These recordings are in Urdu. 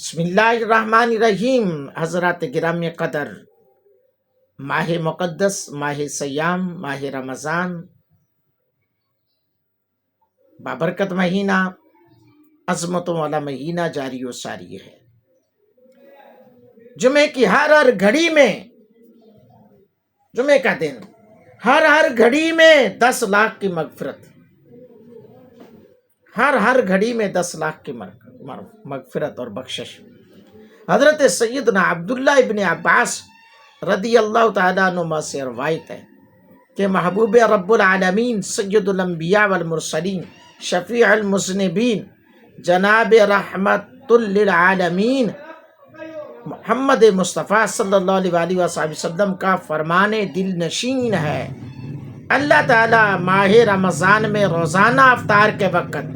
بسم اللہ الرحمن الرحیم۔ حضرات گرامی قدر، ماہ مقدس، ماہ سیام، ماہ رمضان، بابرکت مہینہ، عظمتوں والا مہینہ جاری و ساری ہے۔ جمعے کی ہر گھڑی میں، جمعے کا دن ہر گھڑی میں 10 لاکھ کی مغفرت، ہر گھڑی میں 10 لاکھ کی مغفرت اور بخشش۔ حضرت سیدنا عبداللہ ابن عباس رضی اللہ تعالیٰ عنہ سے روایت ہے کہ محبوب رب العالمین، سید الانبیاء والمرسلین، شفیع المذنبین، جناب رحمت للعالمین محمد مصطفیٰ صلی اللہ علیہ وسلم کا فرمان دل نشین ہے۔ اللہ تعالیٰ ماہ رمضان میں روزانہ افطار کے وقت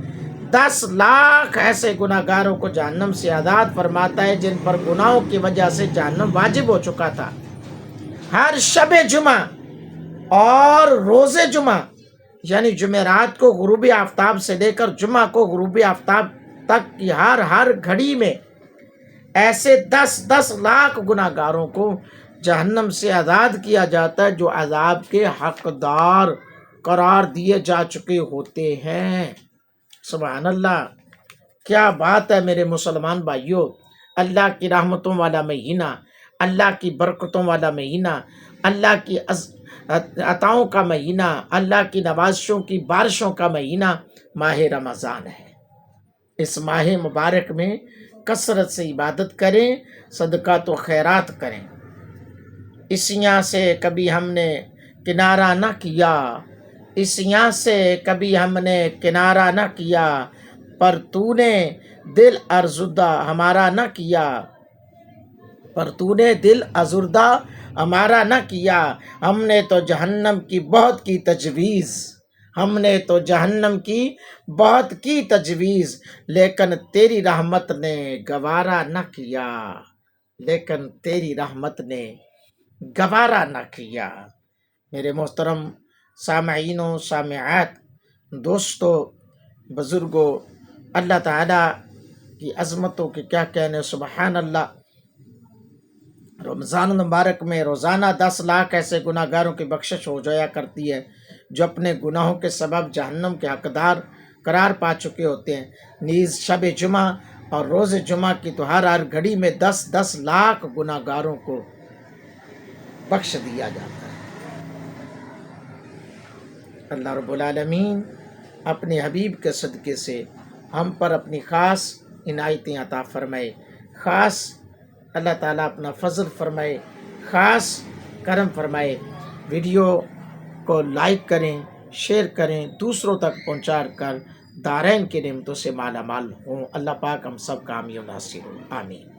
10 لاکھ ایسے گناہ گاروں کو جہنم سے آزاد فرماتا ہے جن پر گناہوں کی وجہ سے جہنم واجب ہو چکا تھا۔ ہر شب جمعہ اور روز جمعہ، یعنی جمعرات کو غروب آفتاب سے لے کر جمعہ کو غروب آفتاب تک کی ہر گھڑی میں ایسے 10 لاکھ گناہ گاروں کو جہنم سے آزاد کیا جاتا ہے جو عذاب کے حقدار قرار دیے جا چکے ہوتے ہیں۔ سبحان اللہ، کیا بات ہے میرے مسلمان بھائیوں۔ اللہ کی رحمتوں والا مہینہ، اللہ کی برکتوں والا مہینہ، اللہ کی عطاؤں کا مہینہ، اللہ کی نوازشوں کی بارشوں کا مہینہ ماہ رمضان ہے۔ اس ماہ مبارک میں کثرت سے عبادت کریں، صدقات و خیرات کریں۔ عیسیاں سے کبھی ہم نے کنارہ نہ کیا، عیسیاں سے کبھی ہم نے کنارہ نہ کیا، پر تو نے دل ارزدہ ہمارا نہ کیا، پر تو نے دل ازردہ ہمارا نہ کیا۔ ہم نے تو جہنم کی بہت کی تجویز، ہم نے تو جہنم کی بہت کی تجویز، لیکن تیری رحمت نے گوارا نہ کیا، لیکن تیری رحمت نے گوارا نہ کیا۔ میرے محترم سامعین و سامعات، دوستو، بزرگوں، اللہ تعالیٰ کی عظمتوں کے کیا کہنے، سبحان اللہ۔ رمضان المبارک میں روزانہ 10 لاکھ ایسے گناہ گاروں کی بخشش ہو جایا کرتی ہے جو اپنے گناہوں کے سبب جہنم کے حقدار قرار پا چکے ہوتے ہیں۔ نیز شب جمعہ اور روز جمعہ کی تو ہر گھڑی میں 10 لاکھ گناہ گاروں کو بخش دیا جاتا ہے۔ اللہ رب العالمین اپنے حبیب کے صدقے سے ہم پر اپنی خاص عنایتیں عطا فرمائے، خاص اللہ تعالیٰ اپنا فضل فرمائے، خاص کرم فرمائے۔ ویڈیو کو لائک کریں، شیئر کریں، دوسروں تک پہنچا کر دارین کی نعمتوں سے مالا مال ہوں۔ اللہ پاک ہم سب کا حامی و ناصر ہو، آمین۔